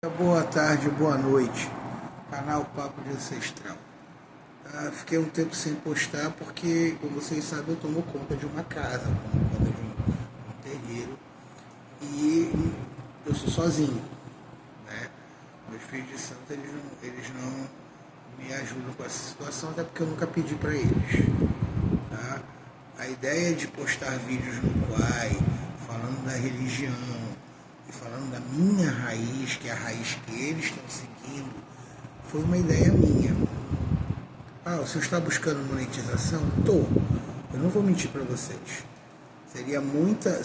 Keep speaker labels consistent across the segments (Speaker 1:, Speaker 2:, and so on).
Speaker 1: Boa tarde, boa noite, canal Papo de Ancestral. Fiquei um tempo sem postar porque, como vocês sabem, eu tomo conta de uma casa, tomo conta de um terreiro e eu sou sozinho, né? Meus filhos de santo, eles não me ajudam com essa situação, até porque eu nunca pedi para eles. Tá? A ideia de postar vídeos no Quai, falando da religião, e falando da minha raiz, que é a raiz que eles estão seguindo, foi uma ideia minha. O senhor está buscando monetização? Tô. Eu não vou mentir para vocês. Seria muita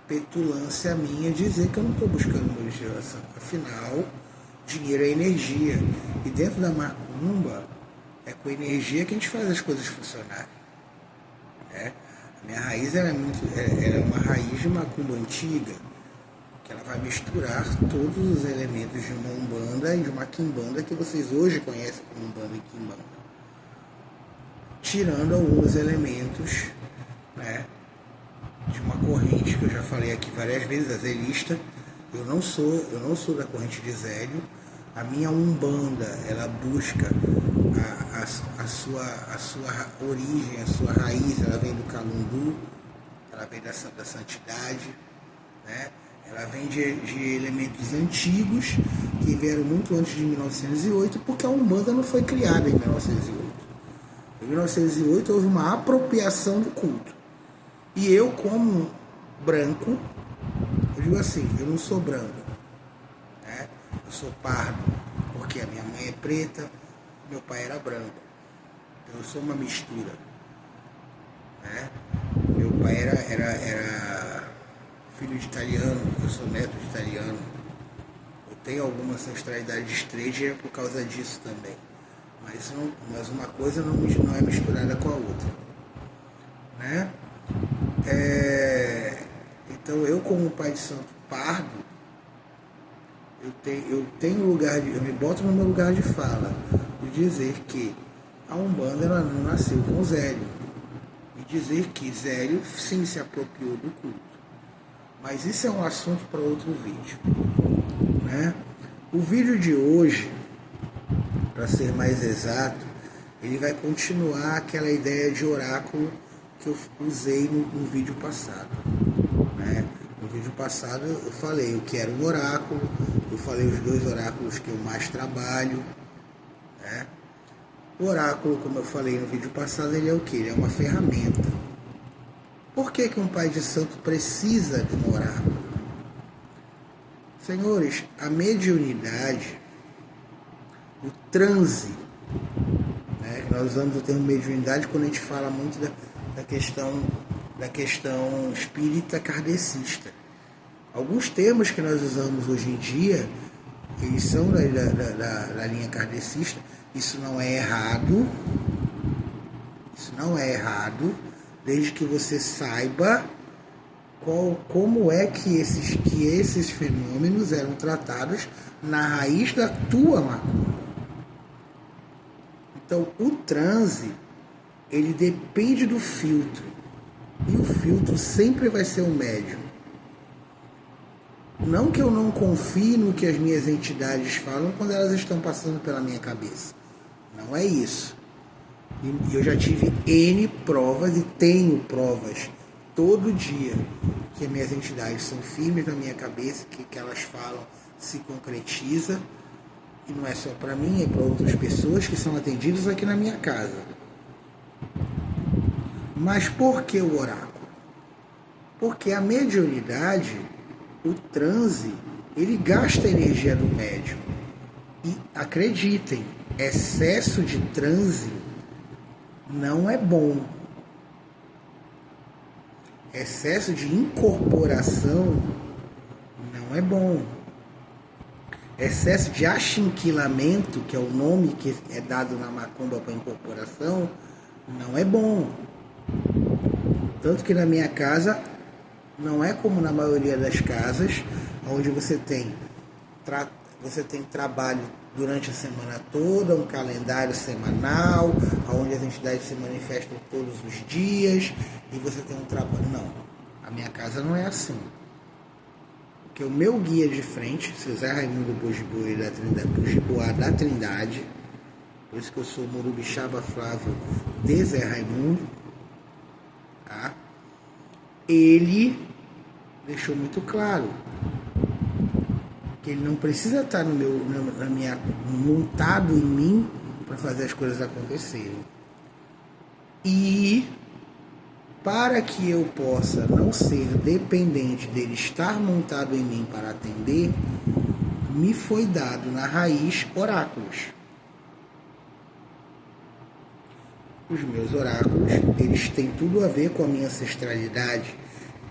Speaker 1: petulância minha dizer que eu não estou buscando monetização. Afinal, dinheiro é energia. E dentro da macumba, é com energia que a gente faz as coisas funcionarem. Né? Minha raiz era uma raiz de macumba antiga, que ela vai misturar todos os elementos de uma umbanda e de uma quimbanda que vocês hoje conhecem como umbanda e quimbanda, tirando alguns elementos, né, de uma corrente que eu já falei aqui várias vezes, a zelista. Eu não sou da corrente de Zélio. A minha umbanda, ela busca a sua origem, a sua raiz, ela vem do Calundu, ela vem da santidade, né? Ela vem de elementos antigos que vieram muito antes de 1908, porque a Umbanda não foi criada em 1908. Em 1908 houve uma apropriação do culto. E eu, como branco, eu digo assim, eu não sou branco, né? Eu sou pardo, porque a minha mãe é preta, meu pai era branco. Então eu sou uma mistura, né? Meu pai era filho de italiano, eu sou neto de italiano. Eu tenho alguma ancestralidade estrangeira por causa disso também. Mas uma coisa não é misturada com a outra, né? Então eu, como pai de santo pardo, eu me boto no meu lugar de fala, de dizer que a Umbanda ela não nasceu com Zélio, e dizer que Zélio sim se apropriou do culto. Mas isso é um assunto para outro vídeo, né? O vídeo de hoje, para ser mais exato, ele vai continuar aquela ideia de oráculo que eu usei no vídeo passado, né? No vídeo passado eu falei o que era um oráculo, eu falei os dois oráculos que eu mais trabalho, né? O oráculo, como eu falei no vídeo passado, ele é o que? Ele é uma ferramenta. Por que um pai de santo precisa de um oráculo? Senhores, a mediunidade, o transe, né? Nós usamos o termo mediunidade quando a gente fala muito da questão espírita kardecista. Alguns termos que nós usamos hoje em dia, eles são da linha kardecista. Isso não é errado, desde que você saiba como é que esses fenômenos eram tratados na raiz da tua macumba. Então, o transe, ele depende do filtro, e o filtro sempre vai ser um médium. Não que eu não confie no que as minhas entidades falam quando elas estão passando pela minha cabeça. Não é isso. E eu já tive N provas e tenho provas todo dia que as minhas entidades são firmes na minha cabeça, que elas falam se concretiza. E não é só para mim, é para outras pessoas que são atendidas aqui na minha casa. Mas por que o oráculo? Porque a mediunidade, o transe, ele gasta a energia do médium. E acreditem, excesso de transe não é bom. Excesso de incorporação não é bom. Excesso de achinquilamento, que é o nome que é dado na macumba para incorporação, não é bom. Tanto que na minha casa, não é como na maioria das casas, onde você tem trabalho durante a semana toda, um calendário semanal, onde as entidades se manifestam todos os dias, e você tem um trabalho. Não, a minha casa não é assim. que é o meu guia de frente, seu Zé Raimundo Bujibuá da Trindade, por isso que eu sou Morubixaba Flávio de Zé Raimundo, tá? Ele deixou muito claro que ele não precisa estar montado em mim para fazer as coisas acontecerem. E para que eu possa não ser dependente dele estar montado em mim para atender, me foi dado na raiz oráculos. Os meus oráculos, eles têm tudo a ver com a minha ancestralidade.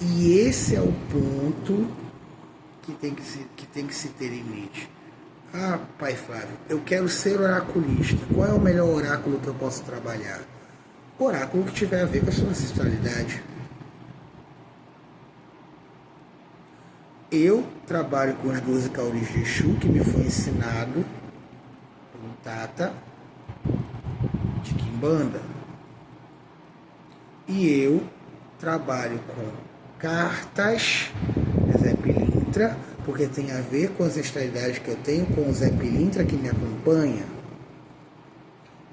Speaker 1: E esse é o ponto que tem que se ter em mente. Ah, pai Flávio, eu quero ser oraculista. Qual é o melhor oráculo que eu posso trabalhar? O oráculo que tiver a ver com a sua ancestralidade. Eu trabalho com os 12 cauris de Exu, que me foi ensinado por um Tata de Quimbanda. E eu trabalho com cartas de Zé Pilintra, porque tem a ver com a ancestralidade que eu tenho com o Zé Pilintra que me acompanha.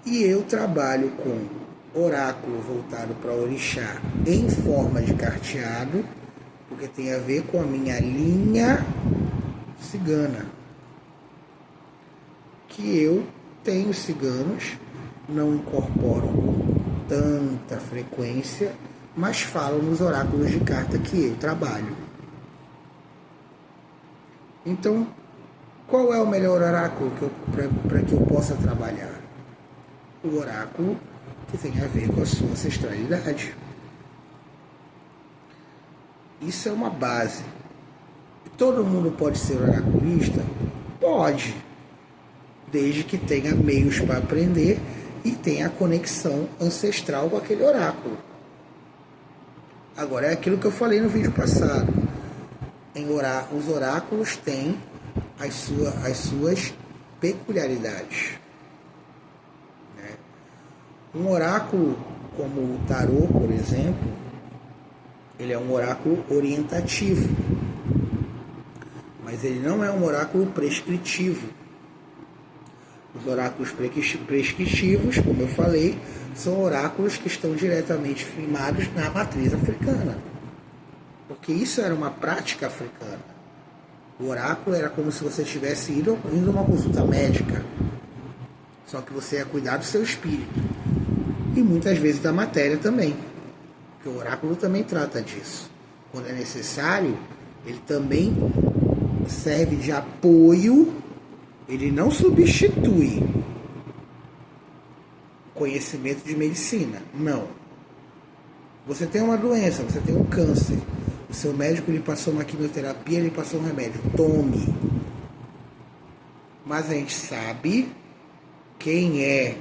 Speaker 1: E eu trabalho com oráculo voltado para orixá em forma de carteado, porque tem a ver com a minha linha cigana. Que eu tenho ciganos, não incorporo com tanta frequência, mas falam nos oráculos de carta que eu trabalho. Então, qual é o melhor oráculo para que eu possa trabalhar? O oráculo que tem a ver com a sua ancestralidade. Isso é uma base. Todo mundo pode ser oraculista? Pode, desde que tenha meios para aprender e tenha a conexão ancestral com aquele oráculo. Agora, é aquilo que eu falei no vídeo passado. Os oráculos têm as suas peculiaridades. Né? Um oráculo como o tarô, por exemplo, ele é um oráculo orientativo, mas ele não é um oráculo prescritivo. Os oráculos prescritivos, como eu falei, são oráculos que estão diretamente firmados na matriz africana. Porque isso era uma prática africana. O oráculo era como se você estivesse indo a uma consulta médica. Só que você ia cuidar do seu espírito. E muitas vezes da matéria também. Porque o oráculo também trata disso. Quando é necessário, ele também serve de apoio. Ele não substitui o conhecimento de medicina. Não. Você tem uma doença, você tem um câncer. O seu médico lhe passou uma quimioterapia, lhe passou um remédio. Tome. Mas a gente sabe, quem é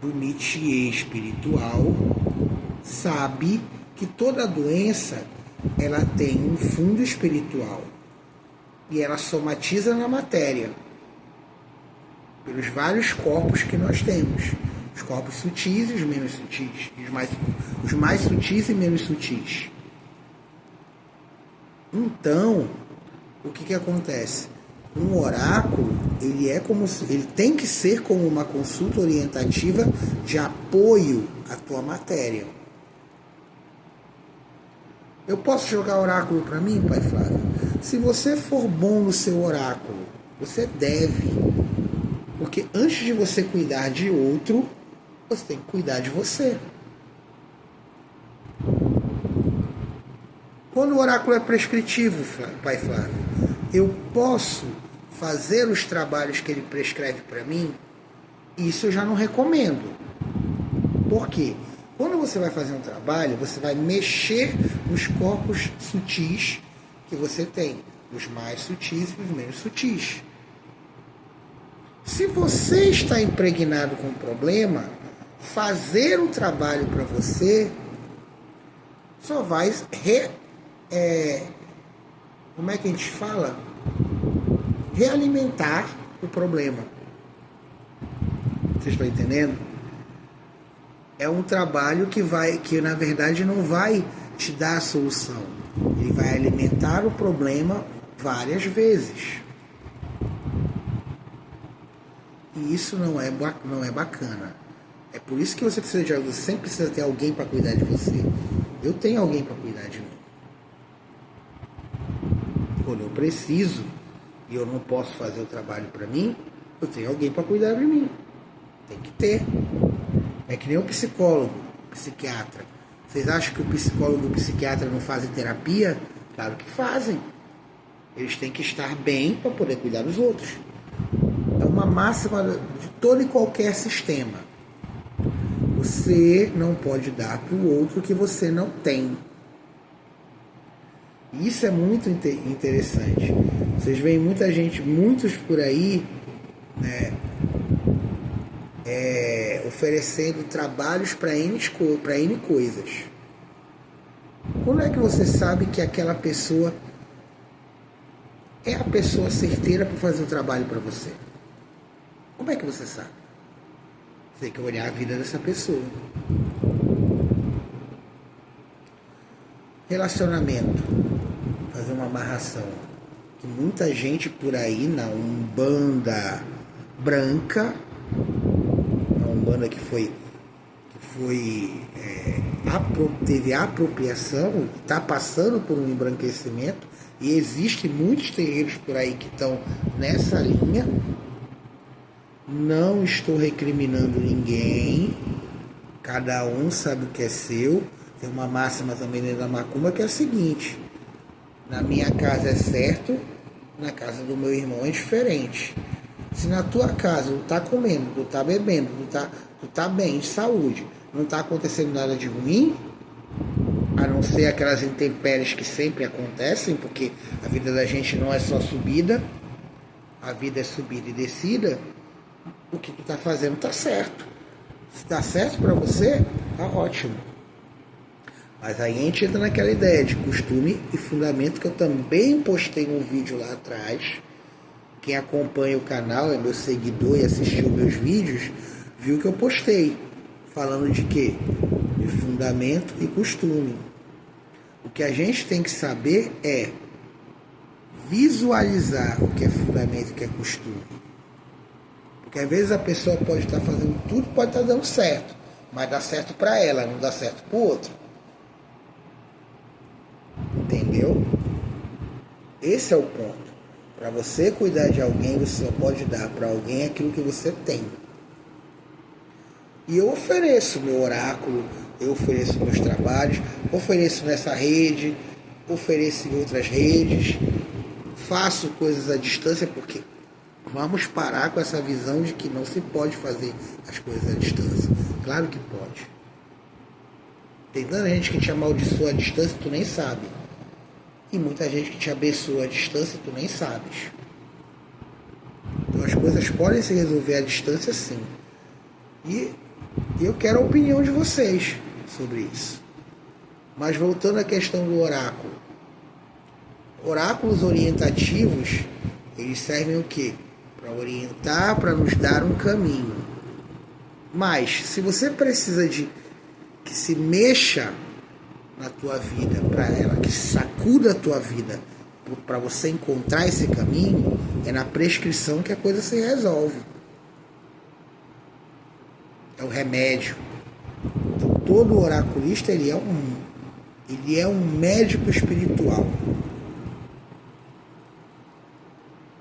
Speaker 1: do métier espiritual, sabe que toda doença ela tem um fundo espiritual. E ela somatiza na matéria. Pelos vários corpos que nós temos. Os corpos sutis e os menos sutis. Os mais sutis e menos sutis. Então, o que acontece? Um oráculo, ele tem que ser como uma consulta orientativa de apoio à tua matéria. Eu posso jogar oráculo para mim, pai Flávio? Se você for bom no seu oráculo, você deve. Porque antes de você cuidar de outro, você tem que cuidar de você. Quando o oráculo é prescritivo, pai Flávio, eu posso fazer os trabalhos que ele prescreve para mim? Isso eu já não recomendo. Por quê? Quando você vai fazer um trabalho, você vai mexer nos corpos sutis que você tem. Os mais sutis e os menos sutis. Se você está impregnado com um problema, fazer o trabalho para você só vai como é que a gente fala? Realimentar o problema. Vocês estão entendendo? É um trabalho que na verdade não vai te dar a solução. Ele vai alimentar o problema várias vezes. E isso não é bacana. É por isso que você precisa de alguém. Você sempre precisa ter alguém para cuidar de você. Eu tenho alguém para cuidar de mim. Quando eu preciso e eu não posso fazer o trabalho para mim, eu tenho alguém para cuidar de mim. Tem que ter. É que nem o psicólogo, psiquiatra. Vocês acham que o psicólogo e o psiquiatra não fazem terapia? Claro que fazem. Eles têm que estar bem para poder cuidar dos outros. É uma máxima de todo e qualquer sistema. Você não pode dar para o outro o que você não tem. Isso é muito interessante. Vocês veem muita gente, muitos por aí, né, oferecendo trabalhos para N coisas. Quando é que você sabe que aquela pessoa é a pessoa certeira para fazer o trabalho para você? Como é que você sabe? Você tem que olhar a vida dessa pessoa. Relacionamento. Fazer uma amarração. Que muita gente por aí na Umbanda branca, uma Umbanda que teve apropriação, está passando por um embranquecimento, e existem muitos terreiros por aí que estão nessa linha. Não estou recriminando ninguém, cada um sabe o que é seu. Tem uma máxima também dentro da macumba que é a seguinte: na minha casa é certo, na casa do meu irmão é diferente. Se na tua casa tu tá comendo, tu tá bebendo, tu tá bem de saúde, não tá acontecendo nada de ruim, a não ser aquelas intempéries que sempre acontecem, porque a vida da gente não é só subida, a vida é subida e descida, o que tu tá fazendo tá certo. Se tá certo para você, tá ótimo. Mas aí a gente entra naquela ideia de costume e fundamento, que eu também postei um vídeo lá atrás. Quem acompanha o canal, é meu seguidor e assistiu meus vídeos, viu que eu postei. Falando de quê? De fundamento e costume. O que a gente tem que saber é visualizar o que é fundamento e o que é costume. Porque às vezes a pessoa pode estar fazendo tudo, pode estar dando certo, mas dá certo para ela, não dá certo para o outro. Entendeu? Esse é o ponto. Para você cuidar de alguém, você só pode dar para alguém aquilo que você tem. E eu ofereço meu oráculo, eu ofereço meus trabalhos, ofereço nessa rede, ofereço em outras redes, faço coisas à distância, porque vamos parar com essa visão de que não se pode fazer as coisas à distância. Claro que pode. Tem tanta gente que te amaldiçoa à distância e tu nem sabe. E muita gente que te abençoa à distância e tu nem sabes. Então as coisas podem se resolver à distância, sim. E eu quero a opinião de vocês sobre isso. Mas voltando à questão do oráculo. Oráculos orientativos, eles servem o quê? Para orientar, para nos dar um caminho. Mas, se você precisa de que se mexa na tua vida, para ela, que sacuda a tua vida, para você encontrar esse caminho, é na prescrição que a coisa se resolve. É o remédio. Então, todo oraculista, ele é um médico espiritual.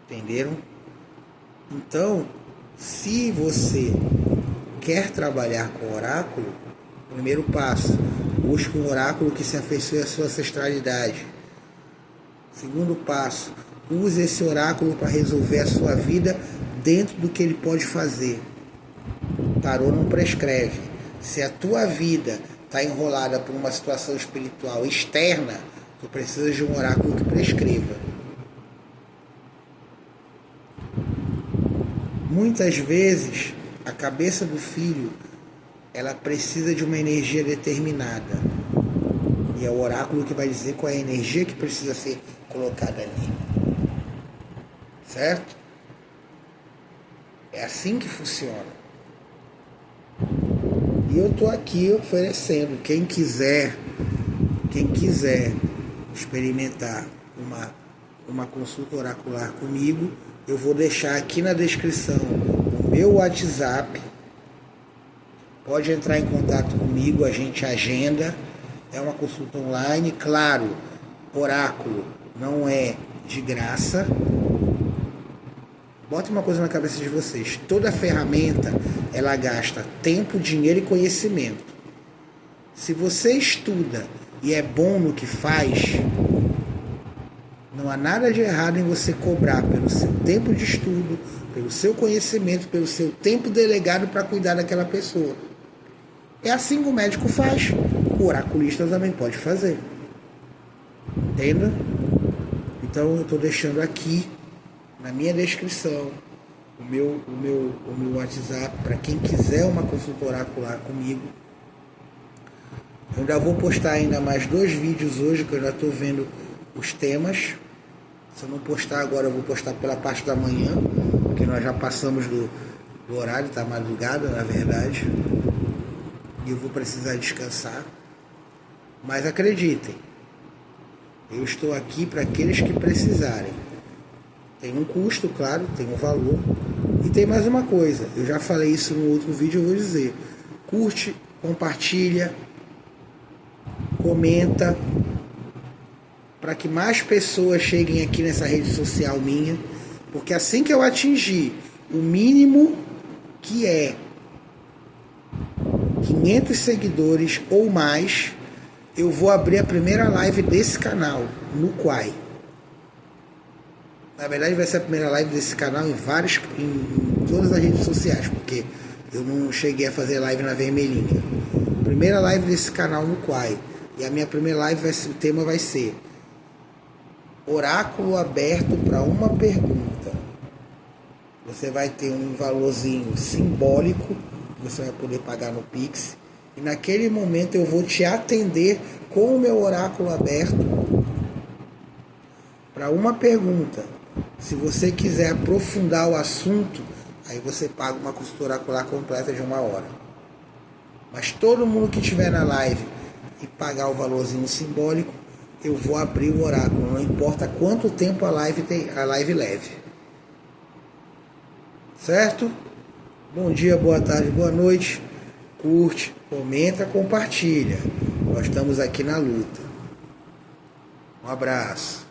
Speaker 1: Entenderam? Então, se você quer trabalhar com oráculo, primeiro passo, busque um oráculo que se afeiçoe à sua ancestralidade. Segundo passo, use esse oráculo para resolver a sua vida dentro do que ele pode fazer. Tarô não prescreve. Se a tua vida está enrolada por uma situação espiritual externa, tu precisa de um oráculo que prescreva. Muitas vezes, a cabeça do filho, ela precisa de uma energia determinada. E é o oráculo que vai dizer qual é a energia que precisa ser colocada ali. Certo? É assim que funciona. E eu estou aqui oferecendo, quem quiser experimentar uma consulta oracular comigo, eu vou deixar aqui na descrição o meu WhatsApp. Pode entrar em contato comigo, a gente agenda. É uma consulta online, claro, oráculo não é de graça. Bota uma coisa na cabeça de vocês, toda ferramenta, ela gasta tempo, dinheiro e conhecimento. Se você estuda e é bom no que faz, não há nada de errado em você cobrar pelo seu tempo de estudo, pelo seu conhecimento, pelo seu tempo delegado para cuidar daquela pessoa. É assim que o médico faz, o oraculista também pode fazer. Entenda? Então eu estou deixando aqui na minha descrição o meu WhatsApp para quem quiser uma consulta oracular comigo. Eu ainda vou postar ainda mais 2 vídeos hoje, que eu já estou vendo os temas. Se eu não postar agora, eu vou postar pela parte da manhã, porque nós já passamos do horário, está madrugada na verdade, e eu vou precisar descansar. Mas acreditem, eu estou aqui para aqueles que precisarem. Tem um custo, claro, tem um valor. E tem mais uma coisa, eu já falei isso no outro vídeo, eu vou dizer. Curte, compartilha, comenta, para que mais pessoas cheguem aqui nessa rede social minha. Porque assim que eu atingir o mínimo, que é 500 seguidores ou mais, eu vou abrir a primeira live desse canal, no Quai. Na verdade vai ser a primeira live desse canal em todas as redes sociais, porque eu não cheguei a fazer live na Vermelhinha. Primeira live desse canal no Quai. E a minha primeira live, o tema vai ser Oráculo aberto para uma pergunta. Você vai ter um valorzinho simbólico, que você vai poder pagar no Pix. E naquele momento eu vou te atender com o meu oráculo aberto para uma pergunta. Se você quiser aprofundar o assunto, aí você paga uma consulta oracular completa de 1 hora. Mas todo mundo que estiver na live e pagar o valorzinho simbólico, eu vou abrir o oráculo, não importa quanto tempo a live leve. Certo? Bom dia, boa tarde, boa noite. Curte, comenta, compartilha. Nós estamos aqui na luta. Um abraço.